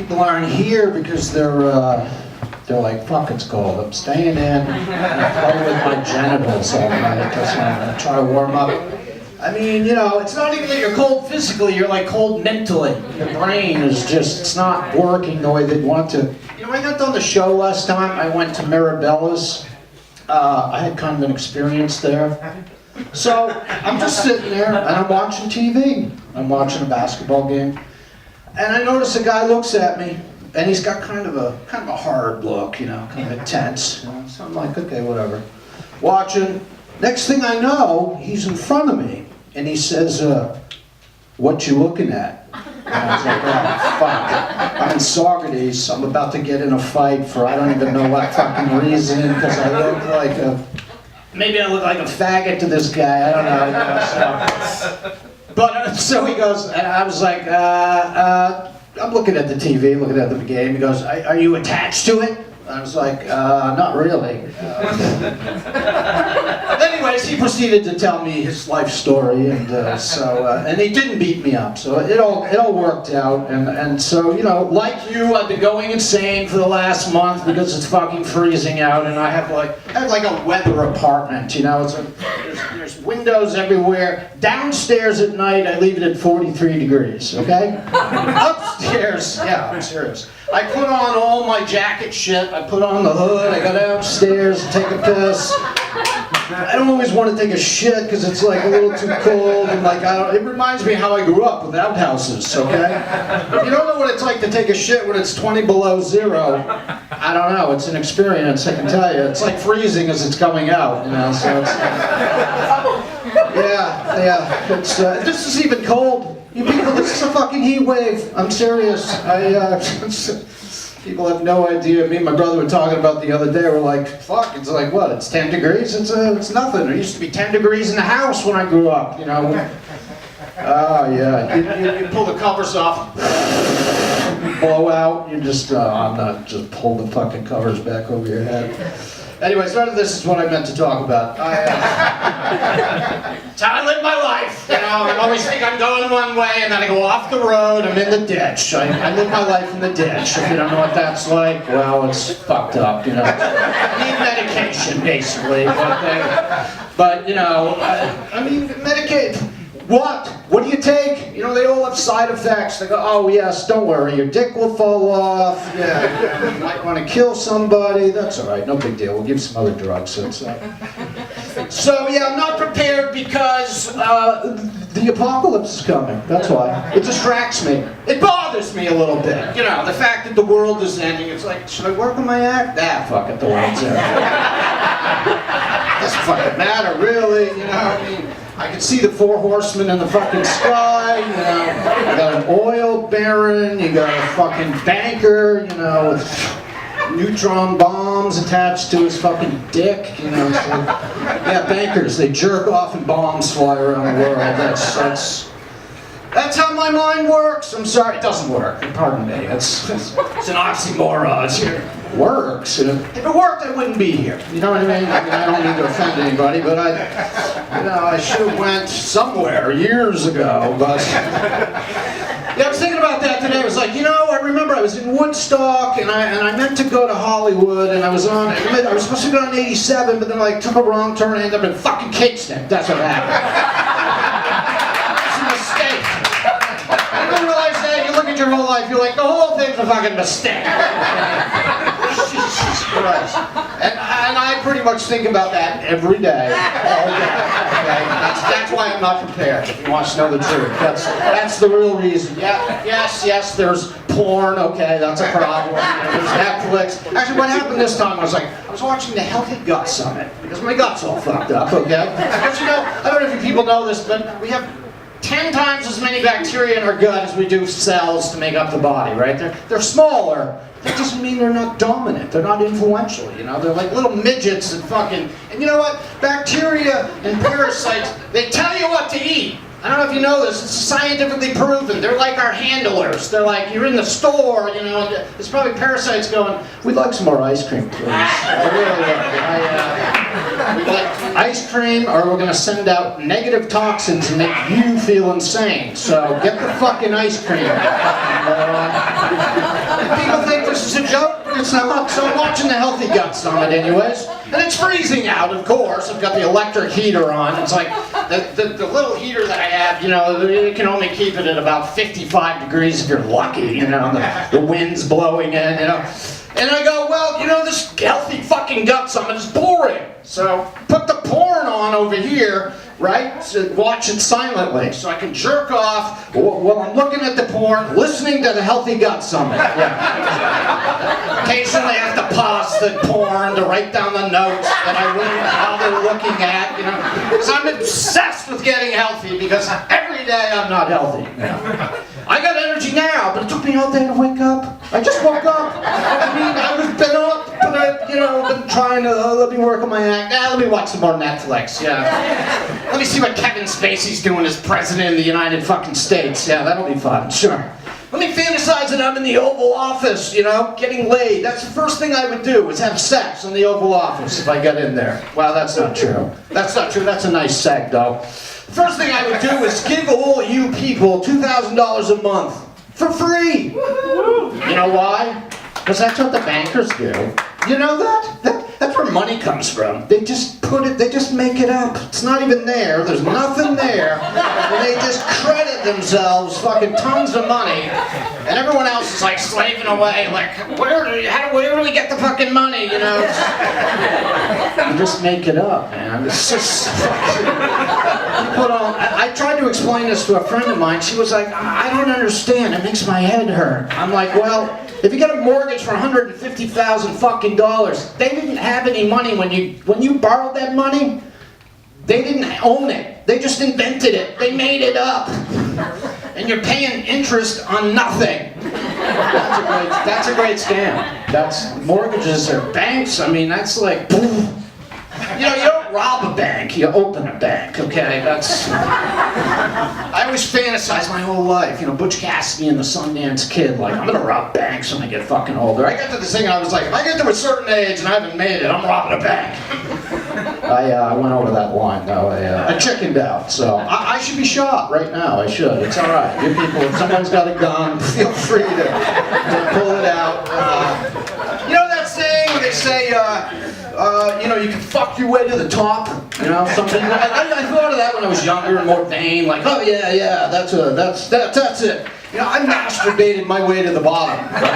people aren't here because they're like, fuck, it's cold. I'm staying in and play with my genitals all night because I'm gonna try to warm up. I mean, you know, it's not even that you're cold physically, you're like cold mentally. Your brain is just, it's not working the way they'd want to. You know, I got done the show last time, I went to Mirabella's. I had kind of an experience there. So, I'm just sitting there and I'm watching TV. I'm watching a basketball game. And I notice a guy looks at me and he's got kind of a hard look, you know, kind of intense. You know? So I'm like, okay, whatever. Watching. Next thing I know, he's in front of me, and he says, what you looking at? And I was like, oh, fuck. I'm in Saugerties, I'm about to get in a fight for I don't even know what fucking reason, because I look like maybe I look like a faggot to this guy, I don't know. You know so. But, so he goes, and I was like, I'm looking at the TV, looking at the game. He goes, are you attached to it? I was like, not really. Anyways, he proceeded to tell me his life story, and and he didn't beat me up, so it all worked out. And so, you know, like you, I've been going insane for the last month because it's fucking freezing out, and I have like a weather apartment. You know, there's windows everywhere. Downstairs at night, I leave it at 43 degrees. Okay. Upstairs, yeah, I'm serious. I put on all my jacket shit, I put on the hood, I go downstairs to take a piss. I don't always want to take a shit because it's like a little too cold and like it reminds me how I grew up with outhouses, okay? If you don't know what it's like to take a shit when it's 20 below zero, I don't know, it's an experience, I can tell you. It's like freezing as it's coming out, you know, so it's... Yeah, it's, this is even cold. You people, this is a fucking heat wave. I'm serious. People have no idea. Me and my brother were talking about the other day. We're like, fuck, it's like what? It's 10 degrees? It's nothing. There used to be 10 degrees in the house when I grew up, you know. Oh, yeah. You pull the covers off, blow out, you just, I'm not, just pull the fucking covers back over your head. Anyways, none of this is what I meant to talk about. It's how I live my life, you know. I always think I'm going one way, and then I go off the road, I'm in the ditch. I live my life in the ditch. If you don't know what that's like, well, it's fucked up, you know. I need medication, basically. But you know, I mean, medicate. What do you take? You know, they all have side effects. They go, oh yes, don't worry, your dick will fall off. Yeah, you might want to kill somebody. That's all right, no big deal. We'll give you some other drugs. So yeah, I'm not prepared because the apocalypse is coming. That's why. It distracts me. It bothers me a little bit. You know, the fact that the world is ending. It's like, should I work on my act? Fuck it, the world's ending. Doesn't fucking matter, really. You know, I mean. I can see the 4 horsemen in the fucking sky, you know, you got an oil baron, you got a fucking banker, you know, with neutron bombs attached to his fucking dick, you know, so, yeah, bankers, they jerk off and bombs fly around the world, that's how my mind works. I'm sorry, it doesn't work, pardon me, it's an oxymoron. It works. If it worked, I wouldn't be here. You know what I mean? I don't need to offend anybody, but I should have went somewhere years ago. But yeah, I was thinking about that today. I was like, you know, I remember I was in Woodstock, and I meant to go to Hollywood, and I was supposed to go on 87, but then I took a wrong turn and ended up in fucking Kingston. That's what happened. It's a mistake. You don't realize that. You look at your whole life, you're like, the whole thing's a fucking mistake. Jesus Christ. And I pretty much think about that every day, all day. Okay? That's why I'm not prepared, if you want to know the truth. That's the real reason. Yeah, yes, there's porn, okay, that's a problem. There's Netflix. Actually, what happened this time, I was watching the Healthy Gut Summit, because my gut's all fucked up, okay? Because, you know, I don't know if you people know this, but we have 10 times as many bacteria in our gut as we do cells to make up the body, right? They're smaller. That doesn't mean they're not dominant. They're not influential, you know? They're like little midgets that fucking... And you know what? Bacteria and parasites, they tell you what to eat. I don't know if you know this, it's scientifically proven. They're like our handlers. They're like, you're in the store, you know, and there's probably parasites going, we'd like some more ice cream, please. We'd like ice cream, or we're going to send out negative toxins and make you feel insane. So get the fucking ice cream. People think this is a joke, but it's not. So I'm watching the Healthy Gut Summit anyways. And it's freezing out, of course. I've got the electric heater on. It's like the little heater that I have, you know, it can only keep it at about 55 degrees if you're lucky, you know, the wind's blowing in, you know. And I go, well, you know, this Healthy fucking Gut Summit is boring. So put the porn on over here, right? So watch it silently so I can jerk off while I'm looking at the porn, listening to the Healthy Gut Summit. Yeah. Occasionally I have to pause the porn to write down the notes that I wouldn't bother looking at, you know. Because I'm obsessed with getting healthy because every day I'm not healthy. Yeah. I got energy now, but it took me all day to wake up. I just woke up. I mean, I've been up, but I've, you know, been trying to, let me work on my act. Let me watch some more Netflix, yeah. Let me see what Kevin Spacey's doing as president of the United fucking States. Yeah, that'll be fun, sure. Let me fantasize that I'm in the Oval Office, you know, getting laid. That's the first thing I would do, is have sex in the Oval Office if I got in there. Well, that's not true. That's not true. That's a nice seg, though. First thing I would do is give all you people $2,000 a month for free. You know why? Because that's what the bankers do. You know that? That's where money comes from. They just put it, they just make it up. It's not even there. There's nothing there. And they just credit themselves fucking tons of money. And everyone else is like slaving away, like, where do we get the fucking money, you know? You just make it up, man. It's just put on. I tried to explain this to a friend of mine. She was like, I don't understand. It makes my head hurt. I'm like, well, if you get a mortgage for $150,000 fucking dollars, they didn't have any money when you borrowed that money. They didn't own it. They just invented it. They made it up. And you're paying interest on nothing. That's a great scam. That's mortgages or banks. I mean, that's like, boom. You know, you don't rob a bank, you open a bank, okay? That's... I always fantasize my whole life, you know, Butch Cassidy and the Sundance Kid, like, I'm gonna rob banks when I get fucking older. I got to this thing and I was like, if I get to a certain age and I haven't made it, I'm robbing a bank. I went over that line, though. I chickened out, so I should be shot right now. I should. It's all right. You people, if someone's got a gun, feel free to pull it out. You know that saying where they say, you know, you can fuck your way to the top. You know, something. I thought of that when I was younger and more vain. Like, oh yeah, that's it. You know, I masturbated my way to the bottom. Okay?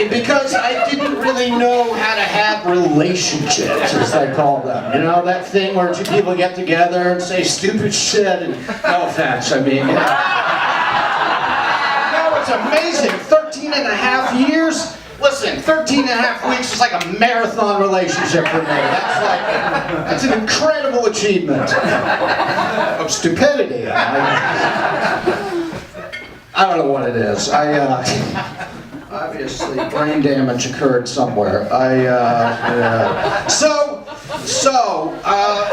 Because I didn't really know how to have relationships, as they call them. You know, that thing where two people get together and say stupid shit, and no offense, I mean, you know, it's amazing. 13 and a half years? Listen, 13 and a half weeks is like a marathon relationship for me. That's an incredible achievement of stupidity. I don't know what it is. Obviously, brain damage occurred somewhere.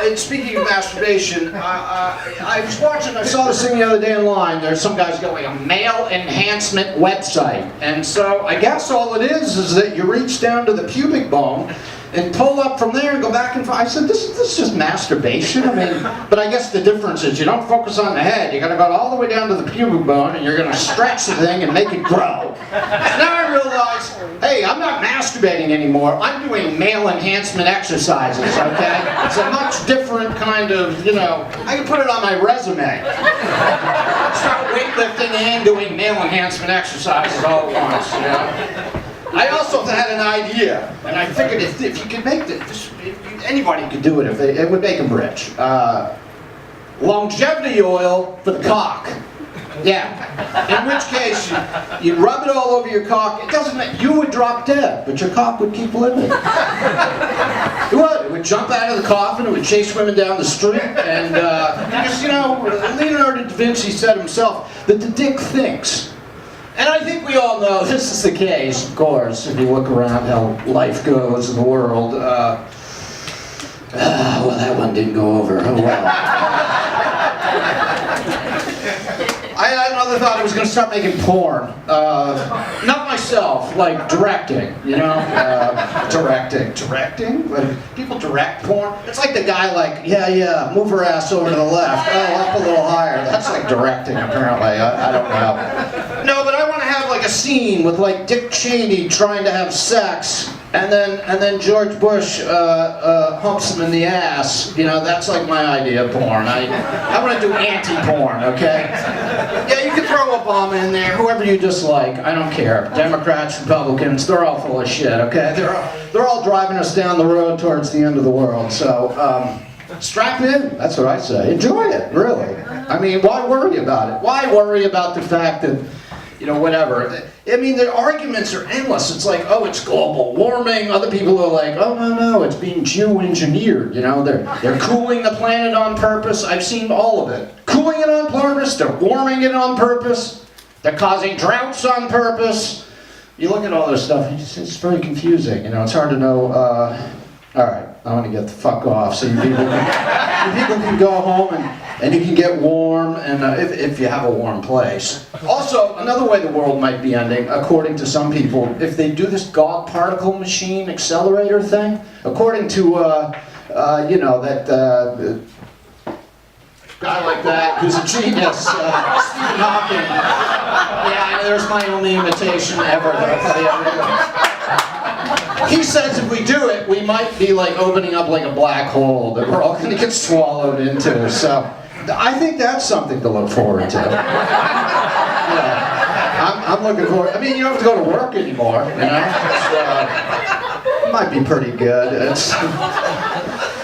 And speaking of masturbation, I was watching, I saw this thing the other day online. There's some guys going, a male enhancement website. And so I guess all it is that you reach down to the pubic bone and pull up from there and go back and forth. I said, this is just masturbation. I mean, but I guess the difference is you don't focus on the head. You gotta go all the way down to the pubic bone and you're gonna stretch the thing and make it grow. Now I realize, hey, I'm not masturbating anymore. I'm doing male enhancement exercises, okay? It's a much different kind of, you know, I can put it on my resume. Start weightlifting and doing male enhancement exercises all at once, you know? I also had an idea, and I figured if you could make this, anybody could do it if it would make them rich. Longevity oil for the cock. Yeah. In which case, you'd rub it all over your cock. It doesn't matter. You would drop dead, but your cock would keep living. It would. It would jump out of the coffin. It would chase women down the street. And, because, you know, Leonardo da Vinci said himself that the dick thinks. And I think we all know this is the case, of course, if you look around how life goes in the world. Well, that one didn't go over. Oh, well. I had another grandmother thought I was going to start making porn. Not myself, like directing, you know? Directing? Like, people direct porn? It's like the guy like, yeah, move her ass over to the left. Oh, up a little higher. That's like directing, apparently. I don't know. No, but I want to have like a scene with like Dick Cheney trying to have sex, and then George Bush humps him in the ass. You know, that's like my idea of porn. I want to do anti-porn, okay? Yeah, you can throw Obama in there, whoever you dislike. I don't care. Democrats, Republicans, they're all full of shit, okay? They're all driving us down the road towards the end of the world. So, strap in. That's what I say. Enjoy it, really. I mean, why worry about it? Why worry about the fact that, you know, whatever. I mean, the arguments are endless. It's like, oh, it's global warming. Other people are like, oh, no, it's being geoengineered. You know, they're cooling the planet on purpose. I've seen all of it. Cooling it on purpose. They're warming it on purpose. They're causing droughts on purpose. You look at all this stuff, it's very confusing. You know, it's hard to know. All right, I want to get the fuck off so you people can go home and you can get warm, and if you have a warm place. Also, another way the world might be ending, according to some people, if they do this God particle machine accelerator thing, according to, you know, that guy like that who's a genius, Stephen Hawking. Yeah, there's my only imitation ever that I'll tell you everything. He says if we do it, we might be like opening up like a black hole that we're all going to get swallowed into. So I think that's something to look forward to. Yeah, I'm looking forward. I mean, you don't have to go to work anymore, you know? It might be pretty good.